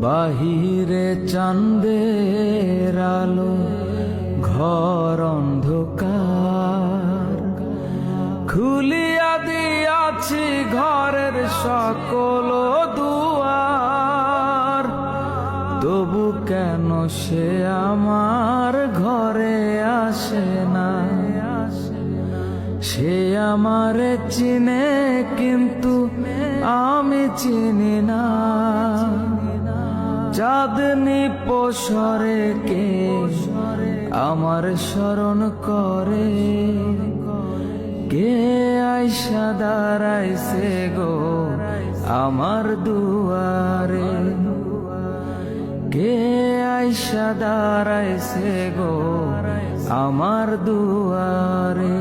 বাহিরে চাঁদের আলো, ঘর অন্ধকার। খুলিয়া দিয়াছি ঘরের সকল দুয়ার, তবু কেন সে আমার ঘরে আসে না? সে আমারে চিনে কিন্তু আমি চিনি না। চাঁদনি পসরে কে আমার স্মরণ করে, কে আইসা দাঁড়াইছে গো আমার দুয়ারে, কে আইসা দাঁড়াইছে গো আমার দুয়ারে।